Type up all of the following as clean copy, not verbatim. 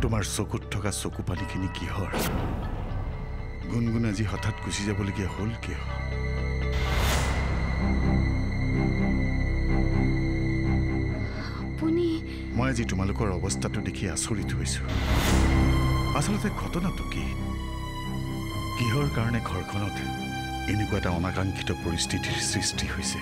তোমাৰ চকুত থকা চকু পানীখিনি কিহৰ গুণগুণ আজি হঠাৎ গুচি যাবলগীয়া হ'ল কিয় মই আজি তোমালোকৰ অৱস্থাটো দেখি আচৰিত হৈছো আচলতে ঘটনাটো কি কিহৰ কাৰণে ঘৰখনত এনেকুৱা এটা অনাকাংক্ষিত পৰিস্থিতিৰ সৃষ্টি হৈছে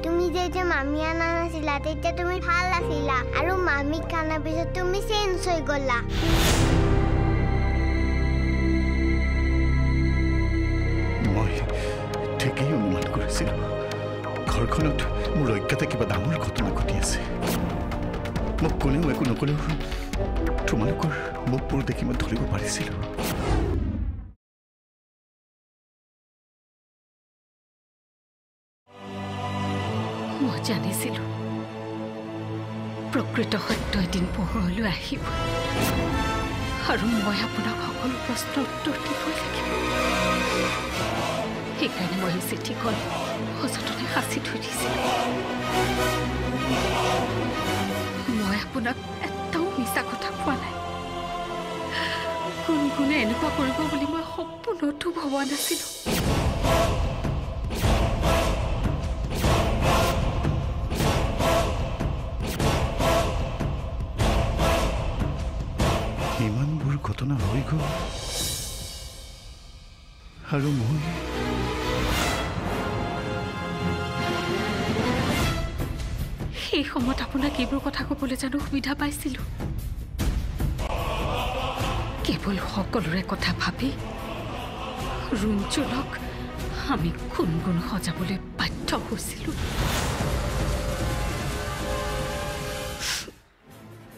তুমি যে মামী আনা নাছিলা তেতিয়া তুমি ভাল আছিলা আৰু মামী কানা পিছত তুমি চেঞ্জ হৈ গলা মই ঠিকই অনুমান কৰিছিলো ঘৰখনত মোৰ অজ্ঞাতে কিবা ডাঙৰ ঘটনা ঘটি আছে মোক কোনেও একো নকলেও তোমালোকৰ মুখবোৰ দেখি মই ধৰিব পাৰিছিলো মই জানিছিলো প্ৰকৃত সত্য এদিন পোহৰলৈ আহিব আৰু মই আপোনাক সকলো প্ৰশ্নৰ উত্তৰ দিবই লাগিব সেইকাৰণে মই চিঠিখন সযতনে সাঁচি থৈ দিছিলোঁ মই আপোনাক এটাও মিছা কথা কোৱা নাই কোনে এনেকুৱা কৰিব বুলি মই সপোনতো ভবা নাছিলোঁ ইমানবোৰ ঘটনা হৈ গ'ল আৰু মই সেই সময়ত আপোনাক এইবোৰ কথা ক'বলৈ জানো সুবিধা পাইছিলোঁ কেৱল সকলোৰে কথা ভাবি ৰুণজুলক আমি গুণগুণ সজাবলৈ বাধ্য হৈছিলোঁ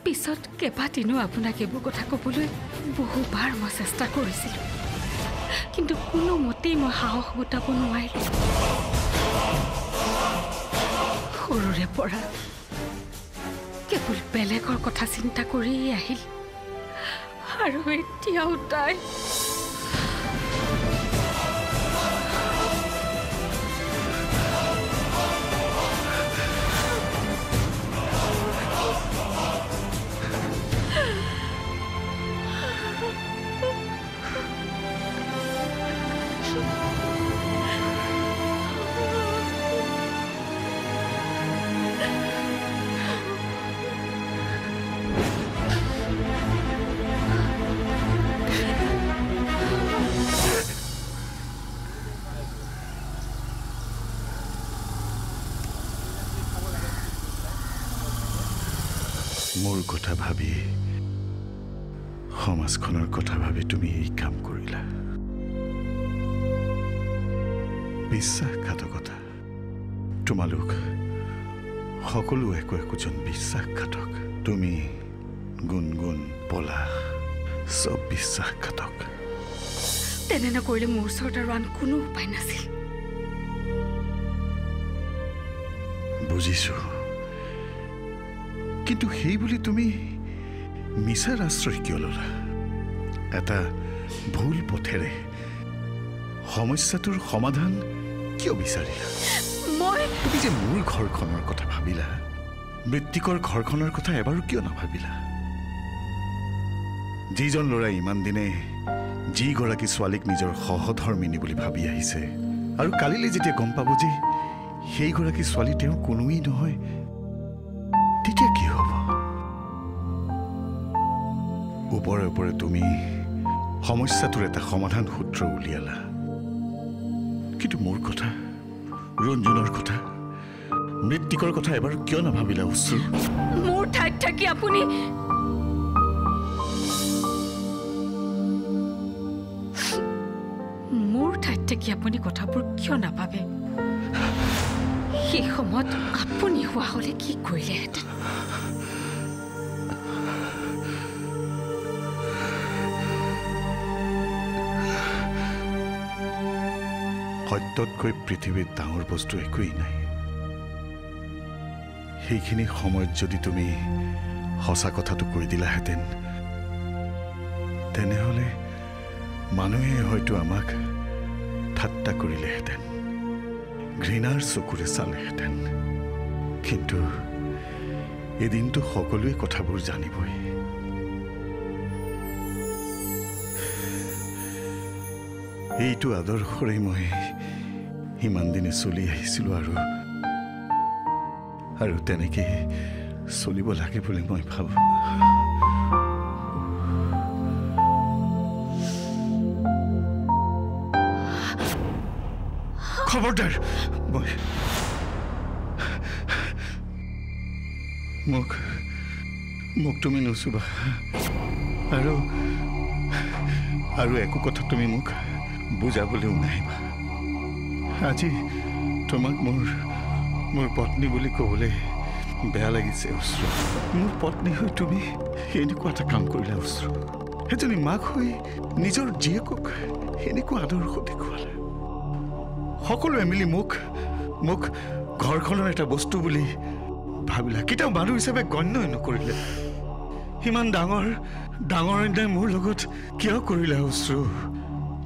পিছত কেইবাদিনো আপোনাক এইবোৰ কথা ক'বলৈ বহুবাৰ মই চেষ্টা কৰিছিলোঁ কিন্তু কোনোমতেই মই সাহস গোটাব নোৱাৰিলোঁ সৰুৰে পৰা কেৱল বেলেগৰ কথা চিন্তা কৰিয়েই আহিল আৰু এতিয়াও তাই মোৰ কথা ভাবি সমাজখনৰ কথা ভাবি তুমি এই কাম কৰিলা বিশ্বাসঘাতকতা তোমালোক সকলো একোজন বিশ্বাসঘাতক তুমি গুণগুণ পলাশ সব বিশ্বাসঘাতক তেনে নকৰিলে মোৰ ওচৰত আৰু আন কোনো উপায় নাছিল বুজিছো কিন্তু সেই বুলি তুমি মিছাৰ আশ্ৰয় কিয় ল'লা এটা ভুল পথেৰে সমস্যাটোৰ সমাধান কিয় বিচাৰিলা তুমি যে মোৰ ঘৰখনৰ কথা ভাবিলা মৃত্যুকৰ ঘৰখনৰ কথা এবাৰো কিয় নাভাবিলা যিজন ল'ৰাই ইমান দিনে যিগৰাকী ছোৱালীক নিজৰ সহধৰ্মিনী বুলি ভাবি আহিছে আৰু কালিলৈ যেতিয়া গম পাব যে সেইগৰাকী ছোৱালী তেওঁৰ কোনোৱেই নহয় তেতিয়া কি হ'ব ওপৰে ওপৰে তুমি সমস্যাটোৰ এটা সমাধান সূত্ৰ উলিয়ালা কিন্তু মোৰ কথা ৰঞ্জনৰ কথা মৃত্যুকৰ কথা এবাৰ কিয় নাভাবিলা উচ্চু মোৰ ঠাইত থাকি আপুনি কথাবোৰ কিয় নাভাবে সেই সময়ত আপুনি হোৱা হলে কি কৰিলেহেঁতেন সত্যতকৈ পৃথিৱীত ডাঙৰ বস্তু একোৱেই নাই সেইখিনি সময়ত যদি তুমি সঁচা কথাটো কৈ দিলাহেঁতেন তেনেহলে মানুহে হয়তো আমাক ঠাট্টা কৰিলেহেঁতেন ঘৃণাৰ চকুৰে চালেহেঁতেন কিন্তু এদিনটো সকলোৱে কথাবোৰ জানিবই। এইটো আদৰ্শৰে মই ইমান দিনে চলি আহিছিলোঁ আৰু তেনেকে চলিব লাগে বুলি মই ভাবোঁ। খবৰদাৰ মোক তুমি নুচুবা আৰু একো কথা তুমি মোক বুজাবলৈও নাহিবা। আজি তোমাক মোৰ পত্নী বুলি ক'বলৈ বেয়া লাগিছে অশ্ৰু। মোৰ পত্নী হৈ তুমি এনেকুৱা এটা কাম কৰিলা অশ্ৰু। এজনী মাক হৈ নিজৰ জীয়েকক এনেকুৱা আদৰ্শ দেখুৱালা। সকলোৱে মিলি মোক ঘৰখনৰ এটা বস্তু বুলি ভাবিলা, কেতিয়াও মানুহ হিচাপে গণ্যই নকৰিলে। ইমান ডাঙৰ অন্যায় মোৰ লগত কিয় কৰিলা অশ্ৰু?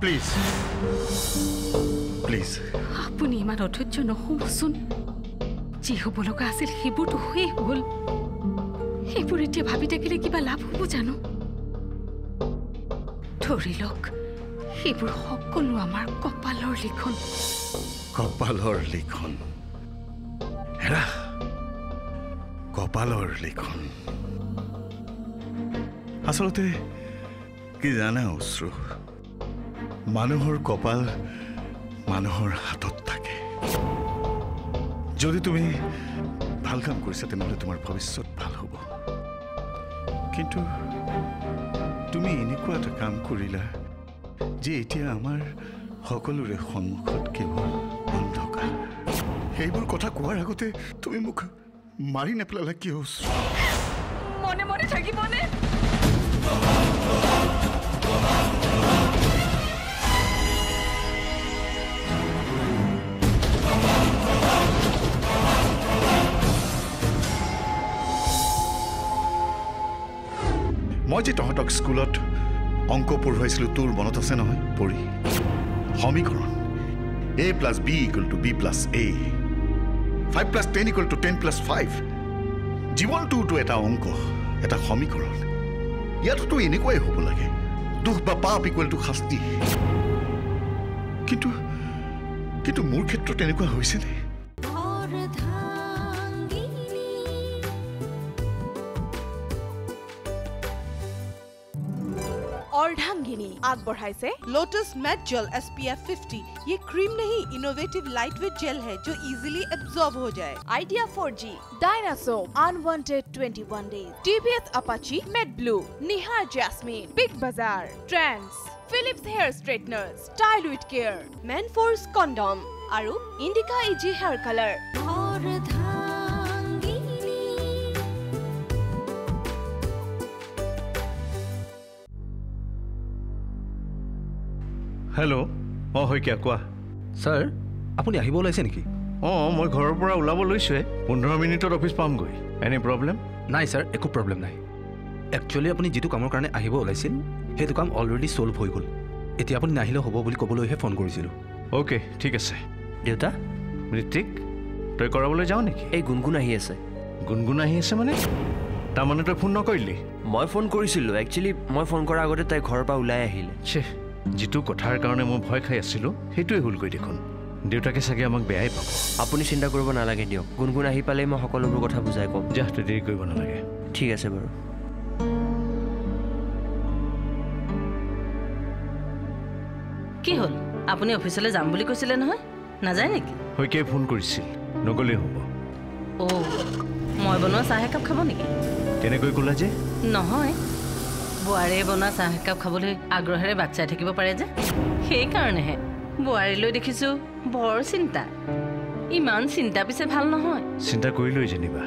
প্লিজ আপুনি ইমান অধৈৰ্য নহ'বচোন। যি হ'ব লগা আছিল সেইবোৰতো হৈয়ে হ'ল। সেইবোৰ এতিয়া ভাবি থাকিলে কিবা লাভ হ'ব জানো? ধৰি লওক সেইবোৰ সকলো আমাৰ কপালৰ লিখন। কপালৰ লিখন? হেৰা, কপালৰ লিখন। আচলতে কি জানা অশ্ৰু, মানুহৰ কপাল মানুহৰ হাতত থাকে। যদি তুমি ভাল কাম কৰিছা তেনেহ'লে তোমাৰ ভৱিষ্যত ভাল হ'ব। কিন্তু তুমি এনেকুৱা এটা কাম কৰিলা যে এতিয়া আমাৰ সকলোৰে সন্মুখত কেৱল অন্ধকাৰ। সেইবোৰ কথা কোৱাৰ আগতে তুমি মোক মাৰি নেপেলালা কিয়? মনে মনে থাকিবনে? মই যে তহঁতক স্কুলত অংক পঢ়ুৱাইছিলোঁ তোৰ মনত আছে নহয় পঢ়ি? সমীকৰণ A+B=B+A, 5+10=10+5। জীৱনটোতো এটা অংক, এটা সমীকৰণ। ইয়াততো এনেকুৱাই হ'ব লাগে, দুখ বা পাপ = শাস্তি। কিন্তু মোৰ ক্ষেত্ৰত এনেকুৱা হৈছেনে? अर्धांगिनी आगबढ़ाइसे लोटस मैट जेल SPF 50। ये क्रीम नहीं, इनोवेटिव लाइटवेट जेल है जो इजीली एब्जॉर्ब हो जाए। Idea 4G, dinosaur, unwanted 21 days, TBS Apache, मेट ब्लू, Nihar jasmine, big bazaar, trends, Philips hair straightener, style with care, man force condom आरु Indica easy hair colour. Hello', হয় কিয়া কোৱা। স্যাৰ আপুনি আহিব ওলাইছে নেকি? মই ঘৰৰ পৰা ওলাব লৈছোৱে, 15 মিনিটত অফিচ পামগৈ। Any problem? নাই স্যাৰ, একো প্ৰব্লেম নাই। একচুৱেলি আপুনি যিটো কামৰ কাৰণে আহিব ওলাইছিল সেইটো কাম অলৰেডি ছল্ভ হৈ গ'ল। এতিয়া আপুনি নাহিলেও হ'ব বুলি ক'বলৈহে ফোন কৰিছিলোঁ। অ'কে, ঠিক আছে। দেউতা, ঋত্বিক তই কৰাবলৈ যাওঁ নেকি? এই গুণগুণ আহি আছে। গুণগুণ আহি আছে মানে? তাৰমানে তই ফোন নকৰিলি? মই ফোন কৰিছিলোঁ, একচুৱেলি মই ফোন কৰাৰ আগতে তাই ঘৰৰ পৰা ওলাই আহিলে। যিটো কথাৰ কাৰণে মই ভয় খাই আছিলোঁ সেইটোৱে হ'লগৈ দেখোন। দেউতাকে চাগে আমাক বেয়াই পাব। আপুনি চিন্তা কৰিব নালাগে দিয়ক, গুণগুণ আহি পালেই মই সকলোবোৰ কথা বুজাই ক'ম। যা, তই দেৰি কৰিব নালাগে। ঠিক আছে বাৰু। কি হ'ল? আপুনি অফিচলৈ যাম বুলি কৈছিলে নহয়, নাযায় নেকি? শইকীয়াই ফোন কৰিছিল, নগ'লেই হ'ব। মই বনোৱা চাহ একাপ খাব নেকি? তেনেকৈ ক'লা যে? নহয়, বোৱাৰীয়ে বনোৱা চাহ একাপ খাবলৈ আগ্ৰহেৰে বাট চাই থাকিব পাৰে যে, সেইকাৰণেহে। বোৱাৰীলৈ দেখিছোঁ বৰ চিন্তা। ইমান চিন্তা পিছে ভাল নহয়। চিন্তা কৰিলৈ যেনিবা,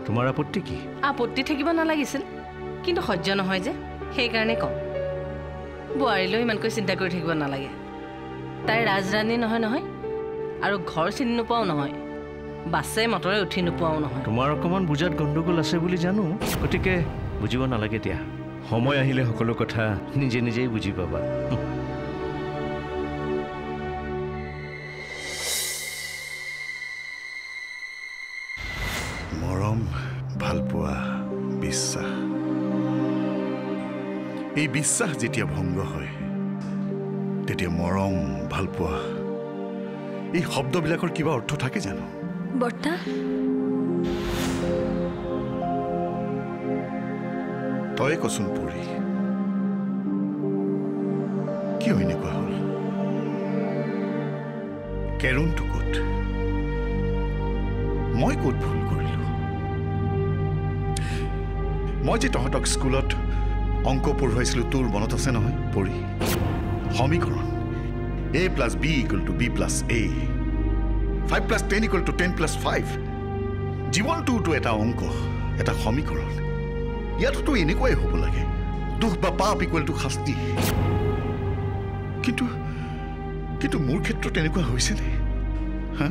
তোমাৰ আপত্তি কি? আপত্তি থাকিব নালাগিছিল, কিন্তু সহ্য নহয় যে, সেইকাৰণে কওঁ। বোৱাৰীলৈ ইমানকৈ চিন্তা কৰি থাকিব নালাগে। তাই ৰাজৰাণী নহয় আৰু ঘৰ চিনি নোপোৱাও নহয়, বাছে মটৰে উঠি নোপোৱাও নহয়। তোমাৰ অকণমান বুজাত গণ্ডগোল আছে বুলি জানো, গতিকে বুজিব নালাগে দিয়া। সময় আহিলে সকলো কথা নিজে নিজেই বুজি পাবা। মৰম ভালপোৱা বিশ্বাস এই বিশ্বাস যেতিয়া ভংগ হয় তেতিয়া মৰম ভালপোৱা এই শব্দবিলাকৰ কিবা অৰ্থ থাকে জানো বৰ্তা তই কচোন পৰি কিয় এনেকুৱা হ'ল কেৰুণটো ক'ত মই ক'ত ভুল কৰিলোঁ মই যে তহঁতক স্কুলত অংক পঢ়ুৱাইছিলোঁ তোৰ মনত আছে নহয় পৰি সমীকৰণ A plus B equal to B plus A 5 plus 10 equal to 10 plus 5 জীৱনটোতো এটা অংক এটা সমীকৰণ ইয়াততো এনেকুৱাই হ'ব লাগে দুখ বা পাপ ইকুৱেল টু শাস্তি কিন্তু মোৰ ক্ষেত্ৰত এনেকুৱা হৈছেনে হা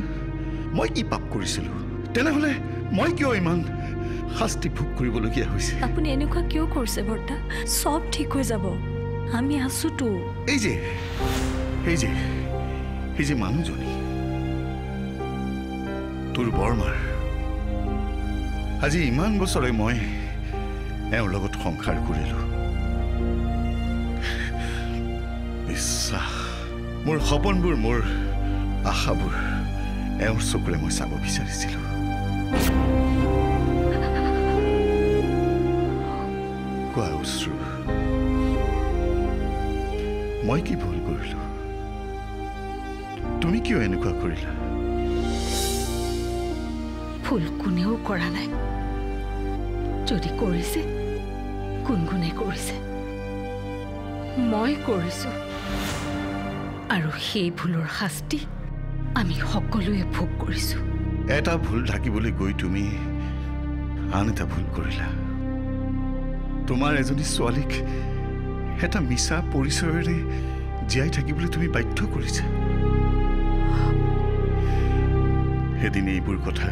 মই কি পাপ কৰিছিলোঁ তেনেহ'লে মই কিয় ইমান শাস্তি ভোগ কৰিবলগীয়া হৈছে আপুনি এনেকুৱা কিয় কৰিছে বৰ্তা সব ঠিক হৈ যাব আমি আছোতো এই যে মানুহজনী তোৰ বৰমাৰ আজি ইমান বছৰে মই এওঁৰ লগত সংসাৰ কৰিলোঁ বিশ্বাস মোৰ সপোনবোৰ মোৰ আশাবোৰ এওঁৰ চকুৰে মই চাব বিচাৰিছিলোঁ কোৱা অশ্ৰু মই কি ভুল কৰিলোঁ তুমি কিয় এনেকুৱা কৰিলা ভুল কোনেও কৰা নাই যদি কৰিছে কোনগুণে কৰিছে মই কৰিছোঁ আৰু সেই ভুলৰ শাস্তি আমি সকলোৱে ভোগ কৰিছোঁ এটা ভুল ঢাকিবলৈ গৈ তুমি আন এটা ভুল কৰিলা তোমাৰ এজনী ছোৱালীক এটা মিছা পৰিচয়েৰে জীয়াই থাকিবলৈ তুমি বাধ্য কৰিছা এদিন এইবোৰ কথা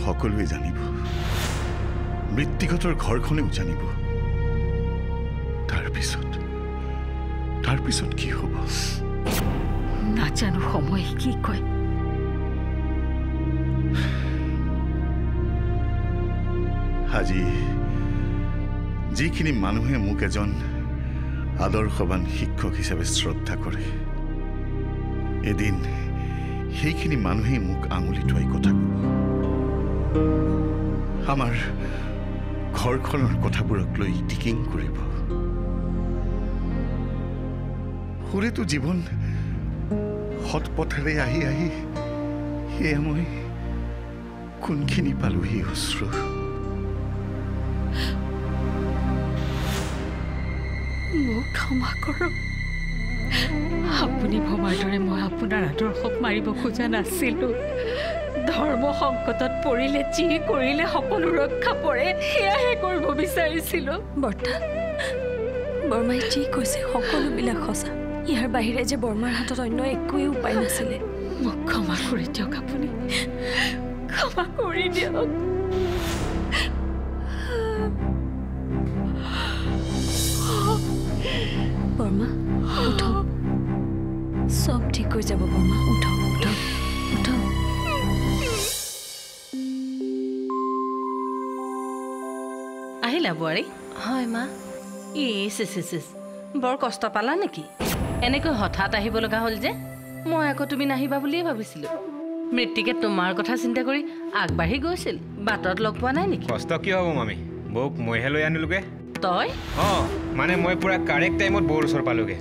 সকলোৱে জানিব মৃত্যুঘাতৰ ঘৰখনেও জানিব তাৰপিছত কি হ'ব নাজানো সময় কি কয় আজি যিখিনি মানুহে মোক এজন আদৰ্শৱান শিক্ষক হিচাপে শ্ৰদ্ধা কৰে এদিন সেইখিনি মানুহে মোক আঙুলি টোৱাই কথা ক'ব আমাৰ ঘৰখনৰ কথাবোৰক লৈ টিকিং কৰিব সুৰেতো জীৱন সৎ পথেৰে আহি সেয়া মই কোনখিনি পালোহি অশ্ৰু মোক ক্ষমা কৰক আপুনি ভবাৰ দৰে মই আপোনাৰ আদৰ্শক মাৰিব খোজা নাছিলোঁ ধৰ্ম সংকটত পৰিলে যি কৰিলে সকলো ৰক্ষা পৰে সেয়াহে কৰিব বিচাৰিছিলোঁ বৰ্তা বৰ্মাই যি কৈছে সকলোবিলাক সঁচা ইয়াৰ বাহিৰে যে বৰ্মাৰ হাতত অন্য একোৱেই উপায় নাছিলে মোক ক্ষমা কৰি দিয়ক আপুনি ক্ষমা কৰি দিয়ক বৰ্মা উঠক সব ঠিক হৈ যাব বৰ্মা উঠক আহিলা বোৱাৰী হয় মা চিছ বৰ কষ্ট পালা নেকি এনেকৈ হঠাৎ আহিব লগা হ'ল যে মই আকৌ তুমি নাহিবা বুলিয়ে ভাবিছিলোঁ মৃত্যুকে তোমাৰ কথা চিন্তা কৰি আগবাঢ়ি গৈছিল বাটত লগ পোৱা নাই নেকি কষ্ট কি হ'ব মামী বৌক মইহে লৈ আনিলোগে তই মানে মই পুৰা কাৰেক্ট টাইমত বৌৰ ওচৰ পালোগে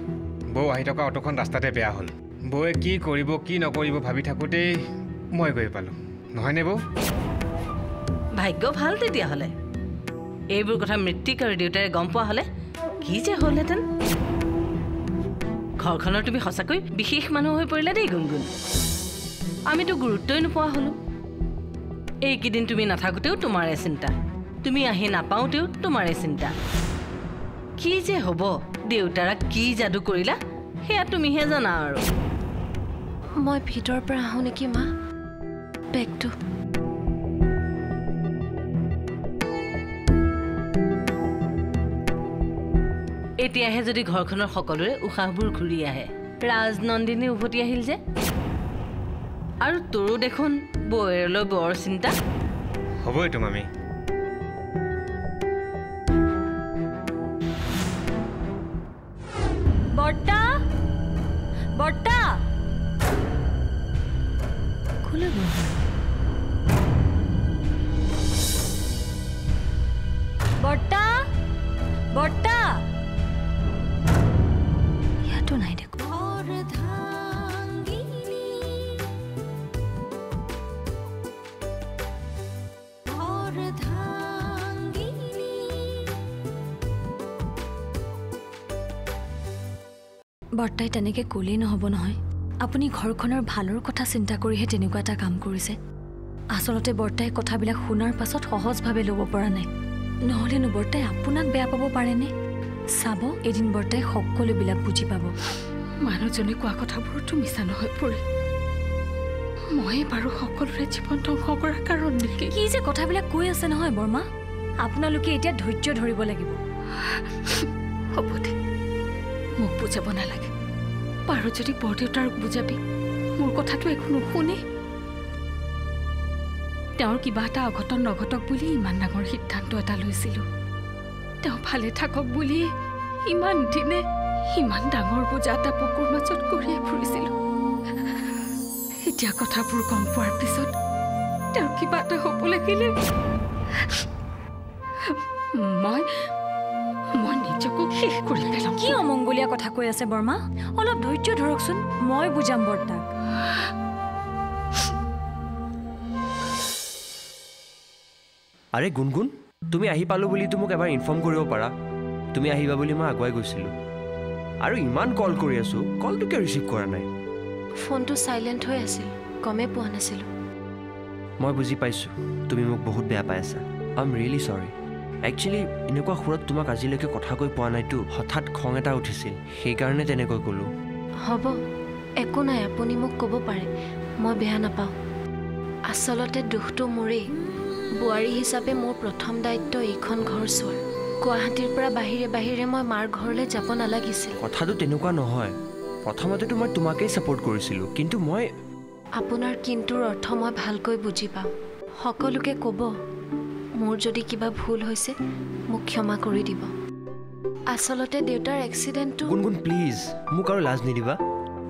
বৌ আহি থকা অটোখন ৰাস্তাতে বেয়া হ'ল বৌয়ে কি কৰিব কি নকৰিব ভাবি থাকোঁতেই মই গৈ পালোঁ নহয়নে বৌ ভাগ্য ভাল তেতিয়াহ'লে এইবোৰ কথা মৃত্যুক আৰু দেউতাৰে গম পোৱা হ'লে কি যে হ'লহেঁতেন ঘৰখনৰ তুমি সঁচাকৈ বিশেষ মানুহ হৈ পৰিলা দেই গুণগুণ আমিতো গুৰুত্বই নোপোৱা হ'লোঁ এইকেইদিন তুমি নাথাকোঁতেও তোমাৰে চিন্তা তুমি আহি নাপাওঁতেও তোমাৰে চিন্তা কি যে হ'ব দেউতাৰাক কি যাদু কৰিলা সেয়া তুমিহে জানা আৰু মই ভিতৰৰ পৰা আহোঁ নেকি মা বেগটো এতিয়াহে যদি ঘৰখনৰ সকলোৰে উশাহবোৰ ঘূৰি আহে ৰাজনন্দিনী উভতি আহিল যে আৰু তোৰো দেখোন বৌয়েৰলৈ বৰ চিন্তা হ'বইতো মামী বৰ্তা কোলে গ'ল বৰ্তা বৰ্তা ইয়াতো নাই দেখো বৰ্তাই তেনেকৈ ক'লেই নহ'ব নহয় আপুনি ঘৰখনৰ ভালৰ কথা চিন্তা কৰিহে তেনেকুৱা এটা কাম কৰিছে আচলতে বৰ্তাই কথাবিলাক শুনাৰ পাছত সহজভাৱে ল'ব পৰা নাই নহ'লেনো বৰ্তাই আপোনাক বেয়া পাব পাৰেনে চাব এদিন বৰ্তাই সকলোবিলাক বুজি পাব মানুহজনে কোৱা কথাবোৰতো মিছা নহয় পৰি মই বাৰু সকলোৰে জীৱন ধ্বংস কৰাৰ কাৰণ নেকি কি যে কথাবিলাক কৈ আছে নহয় বৰ্মা আপোনালোকে এতিয়া ধৈৰ্য ধৰিব লাগিব হ'ব দে মোক বুজাব নালাগে পাৰ যদি বৰদেউতাৰক বুজাবি মোৰ কথাটো একো নুশুনে তেওঁৰ কিবা এটা অঘটন নঘটক বুলি ইমান ডাঙৰ সিদ্ধান্ত এটা লৈছিলোঁ তেওঁ ভালে থাকক বুলিয়ে ইমান দিনে ইমান ডাঙৰ বোজা এটা বুকুৰ মাজত কঢ়িয়াই ফুৰিছিলোঁ এতিয়া কথাবোৰ গম পোৱাৰ পিছত তেওঁৰ কিবা এটা হ'ব লাগিলে মই নিজকো শেষ কৰি পেলাম কি অমংগলীয়া কথা কৈ আছে বৰ্মা অলপ ধৈৰ্য ধৰকচোন মই বুজাম বৰ্তাক আৰে গুণগুণ তুমি আহি পালো বুলিতো মোক এবাৰ ইনফৰ্ম কৰিব পাৰা তুমি আহিবা বুলি মই আগুৱাই গৈছিলোঁ আৰু ইমান কল কৰি আছোঁ কলটো কিয় ৰিচিভ কৰা নাই ফোনটো চাইলেণ্ট হৈ আছিল গমে পোৱা নাছিলোঁ মই বুজি পাইছোঁ তুমি মোক বহুত বেয়া পাই আছা আই এম ৰিয়েলি চৰি একচুৱেলি এনেকুৱা সুৰত তোমাক আজিলৈকে কথা কৈ পোৱা নাইতো হঠাৎ খং এটা উঠিছিল সেইকাৰণে তেনেকৈ ক'লোঁ হ'ব একো নাই আপুনি মোক ক'ব পাৰে মই বেয়া নাপাওঁ আচলতে দুখটো মোৰেই বোৱাৰী হিচাপে মোৰ প্ৰথম দায়িত্ব এইখন ঘৰ চোৱাৰ গুৱাহাটীৰ পৰা বাহিৰে বাহিৰে মই মাৰ ঘৰলৈ যাব নালাগিছিল কথাটো তেনেকুৱা নহয় প্ৰথমতেতো মই তোমাকেই ছাপোৰ্ট কৰিছিলোঁ কিন্তু মই আপোনাৰ কিন্তুৰ অৰ্থ মই ভালকৈ বুজি পাওঁ সকলোকে ক'ব মোৰ যদি কিবা ভুল হৈছে মোক ক্ষমা কৰি দিব আচলতে দেউতাৰ এক্সিডেণ্টটো গুণগুণ প্লিজ মোক আৰু লাজ নিদিবা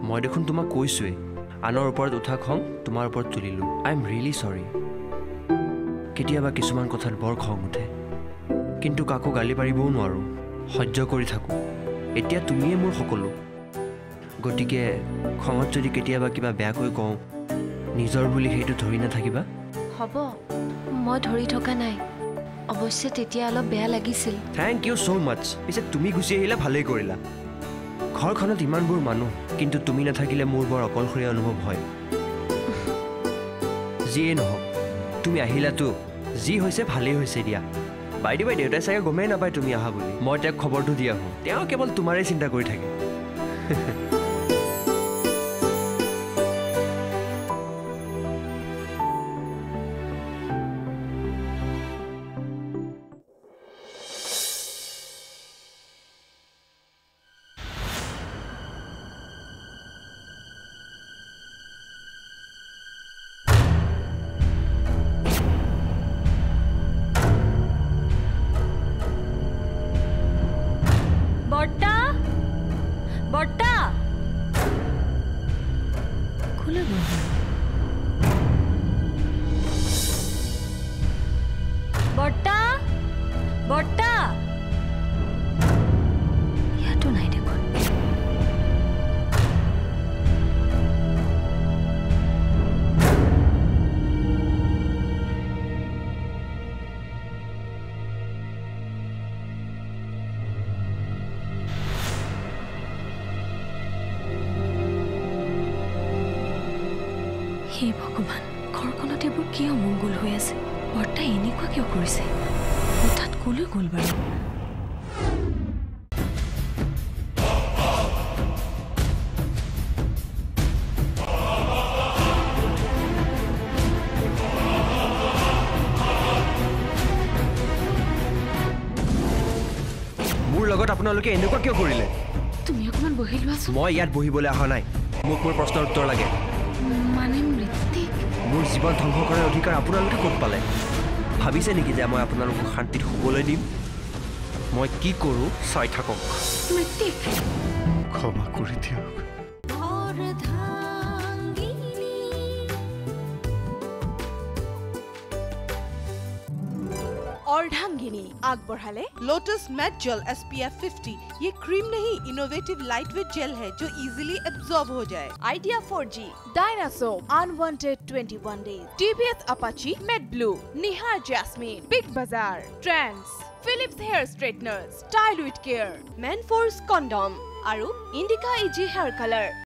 মই দেখোন তোমাক কৈছোঁৱেই আনৰ ওপৰত উঠা খং তোমাৰ ওপৰত তুলিলোঁ আই এম ৰিয়েলি চৰি কেতিয়াবা কিছুমান কথাত বৰ খং উঠে কিন্তু কাকো গালি পাৰিবও নোৱাৰোঁ সহ্য কৰি থাকোঁ এতিয়া তুমিয়ে মোৰ সকলো গতিকে খঙত যদি কেতিয়াবা কিবা বেয়াকৈ কওঁ নিজৰ বুলি সেইটো ধৰি নাথাকিবা হ'ব মই ধৰি থকা নাই অৱশ্যে তেতিয়া অলপ বেয়া লাগিছিল থেংক ইউ ছ' মাছ পিছে তুমি গুচি আহিলা ভালেই কৰিলা ঘৰখনত ইমানবোৰ মানুহ কিন্তু তুমি নাথাকিলে মোৰ বৰ অকলশৰীয়া অনুভৱ হয় যিয়েই নহওক তুমি আহিলাতো যি হৈছে ভালেই হৈছে দিয়া বাইদেউ দেউতাই চাগে গমেই নাপায় তুমি আহা বুলি মই তেওঁক খবৰটো দি আহোঁ তেওঁ কেৱল তোমাৰেই চিন্তা কৰি থাকে বৰ্তা কোলে গ'ল বৰ্তা বৰ্তা ইয়াতো নাই দেখোন হে ভগৱান ঘৰখনত এইবোৰ কি অমংগল হৈ আছে বৰ্তাই এনেকুৱা কিয় কৰিছে হঠাৎ ক'লৈ গ'ল বাৰু মোৰ লগত আপোনালোকে এনেকুৱা কিয় কৰিলে তুমি অকণমান বহি লোৱাচোন মই ইয়াত বহিবলৈ অহা নাই মোক মোৰ প্ৰশ্নৰ উত্তৰ লাগে মানে মৃত্যুক মোৰ জীৱন ধ্বংস কৰাৰ অধিকাৰ আপোনালোকে ক'ত পালে ভাবিছে নেকি যে মই আপোনালোকক শান্তিত শুবলৈ দিম মই কি কৰোঁ চাই থাকক মৃত্যুক ক্ষমা কৰি দিয়ক अर्धांगिनी आगबढ़ाले लोटस मैट जेल SPF 50। ये क्रीम नहीं इनोवेटिव लाइट वेट जेल है जो इजीली एब्जॉर्ब हो जाए। Idea 4G dinosaur unwanted 21 days TVS Apache मेट ब्लू Nihar jasmine big bazaar trends Philips hair straightener style with care men force condom और Indica easy hair colour.